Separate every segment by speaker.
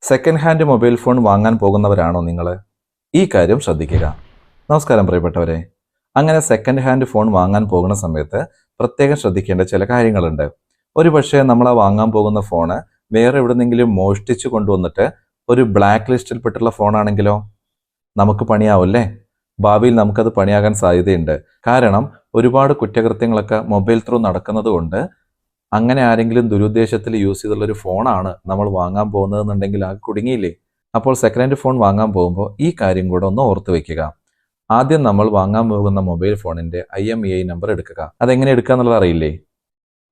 Speaker 1: Second hand mobile phone വാങ്ങാൻ പോകുന്നവരാണോ നിങ്ങൾ? ഈ കാര്യം ശ്രദ്ധിക്കുക. നമസ്കാരം പ്രിയപ്പെട്ടവരെ. അങ്ങനെ സെക്കൻഡ് ഹാൻഡ് ഫോൺ വാങ്ങാൻ പോകുന്ന സമയത്ത് പ്രത്യേകം ശ്രദ്ധിക്കേണ്ട ചില കാര്യങ്ങളുണ്ട്. ഒരു പക്ഷേ നമ്മൾ ആ വാങ്ങാൻ പോകുന്ന ഫോണ് വേറെ എവിടെന്നെങ്കിലും മോഷ്ടിച്ചു കൊണ്ടുവന്നിട്ട് ഒരു ബ്ലാക്ക് ലിസ്റ്റിൽപ്പെട്ടുള്ള ഫോണാണെങ്കിലോ? നമുക്ക് പണിയാവല്ലേ? ഭാവിയിൽ നമുക്കത് പണിയാകാൻ സാധ്യതയുണ്ട്. കാരണം ഒരുപാട് കുറ്റകൃത്യങ്ങളൊക്കെ മൊബൈൽ ത്രൂ നടക്കുന്നത് കൊണ്ട് അങ്ങനെ ആരെങ്കിലും ദുരുദ്ദേശത്തിൽ യൂസ് ചെയ്തുള്ള ഒരു ഫോണാണ് നമ്മൾ വാങ്ങാൻ പോകുന്നതെന്നുണ്ടെങ്കിൽ ആ കുടുങ്ങിയില്ലേ? അപ്പോൾ സെക്കൻഡ് ഹാൻഡ് ഫോൺ വാങ്ങാൻ പോകുമ്പോൾ ഈ കാര്യം കൂടെ ഒന്ന് ഓർത്ത് വെക്കുക. ആദ്യം നമ്മൾ വാങ്ങാൻ പോകുന്ന മൊബൈൽ ഫോണിന്റെ IMEI നമ്പർ എടുക്കുക. അതെങ്ങനെ എടുക്കുക എന്നുള്ളത് അറിയില്ലേ?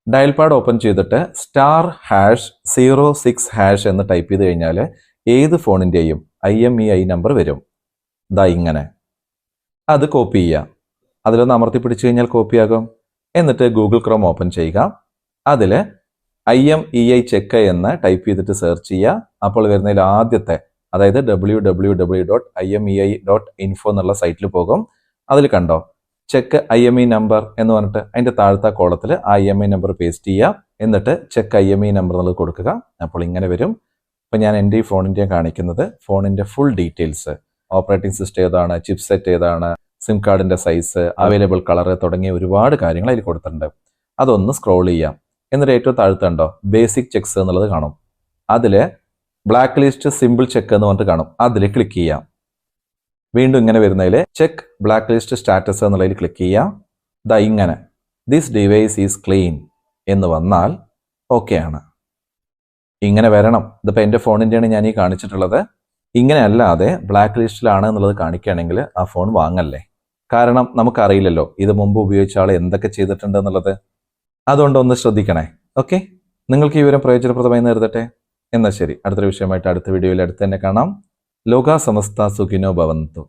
Speaker 1: ഡയൽ പാഡ് ഓപ്പൺ ചെയ്തിട്ട് *#06# എന്ന് ടൈപ്പ് ചെയ്ത് കഴിഞ്ഞാൽ ഏത് ഫോണിന്റെയും IMEI നമ്പർ വരും. ദാ ഇങ്ങനെ. അത് കോപ്പി ചെയ്യുക. അതിലൊന്ന് അമർത്തി പിടിച്ചു കഴിഞ്ഞാൽ കോപ്പിയാകും. എന്നിട്ട് ഗൂഗിൾ ക്രോം ഓപ്പൺ ചെയ്യുക. അതിൽ IMEI ചെക്ക് എന്ന് ടൈപ്പ് ചെയ്തിട്ട് സെർച്ച് ചെയ്യുക. അപ്പോൾ വരുന്നതിൽ ആദ്യത്തെ, അതായത് www.imei.info എന്നുള്ള സൈറ്റിൽ പോകും. അതിൽ കണ്ടോ ചെക്ക് IMEI നമ്പർ എന്ന് പറഞ്ഞിട്ട് അതിന്റെ താഴത്തെ കോളത്തിൽ IMEI നമ്പർ പേസ്റ്റ് ചെയ്യുക. എന്നിട്ട് ചെക്ക് IMEI നമ്പർ എന്നുള്ളത് കൊടുക്കുക. അപ്പോൾ ഇങ്ങനെ വരും. ഇപ്പം ഞാൻ എൻ്റെ ഈ ഫോണിൻ്റെ കാണിക്കുന്നത് ഫോണിന്റെ ഫുൾ ഡീറ്റെയിൽസ്, ഓപ്പറേറ്റിംഗ് സിസ്റ്റം ഏതാണ്, ചിപ്സെറ്റ് ഏതാണ്, സിം കാർഡിന്റെ സൈസ്, അവൈലബിൾ കളർ തുടങ്ങിയ ഒരുപാട് കാര്യങ്ങൾ അതിൽ കൊടുത്തിട്ടുണ്ട്. അതൊന്ന് സ്ക്രോൾ ചെയ്യാം. എന്നിട്ട് ഏറ്റവും താഴ്ത്തുണ്ടോ ബേസിക് ചെക്സ് എന്നുള്ളത് കാണും. അതിൽ ബ്ലാക്ക് ലിസ്റ്റ് സിമ്പിൾ ചെക്ക് എന്ന് പറഞ്ഞിട്ട് കാണും. അതിൽ ക്ലിക്ക് ചെയ്യാം. വീണ്ടും ഇങ്ങനെ വരുന്നതിൽ ചെക്ക് ബ്ലാക്ക് ലിസ്റ്റ് സ്റ്റാറ്റസ് എന്നുള്ളതിൽ ക്ലിക്ക് ചെയ്യാം. ദാ ഇങ്ങനെ ദിസ് ഡിവൈസ് ഈസ് ക്ലീൻ എന്ന് വന്നാൽ ഓക്കെ ആണ്. ഇങ്ങനെ വരണം. ഇതിപ്പോൾ എൻ്റെ ഫോണിൻ്റെയാണ് ഞാൻ ഈ കാണിച്ചിട്ടുള്ളത്. ഇങ്ങനെ അല്ലാതെ ബ്ലാക്ക് ലിസ്റ്റിലാണ് എന്നുള്ളത് കാണിക്കുകയാണെങ്കിൽ ആ ഫോൺ വാങ്ങല്ലേ. കാരണം നമുക്കറിയില്ലല്ലോ ഇത് മുമ്പ് ഉപയോഗിച്ച ആൾ എന്തൊക്കെ ചെയ്തിട്ടുണ്ട് എന്നുള്ളത്. അതുകൊണ്ട് ഒന്ന് ശ്രദ്ധിക്കണേ. ഓക്കെ, നിങ്ങൾക്ക് ഈ വിവരം പ്രയോജനപ്രദമായി നേരിടട്ടെ. എന്നാൽ ശരി, അടുത്തൊരു വിഷയമായിട്ട് അടുത്ത വീഡിയോയിൽ അടുത്ത് തന്നെ കാണാം. ലോകാ സമസ്ത സുഖിനോ ഭവന്തു.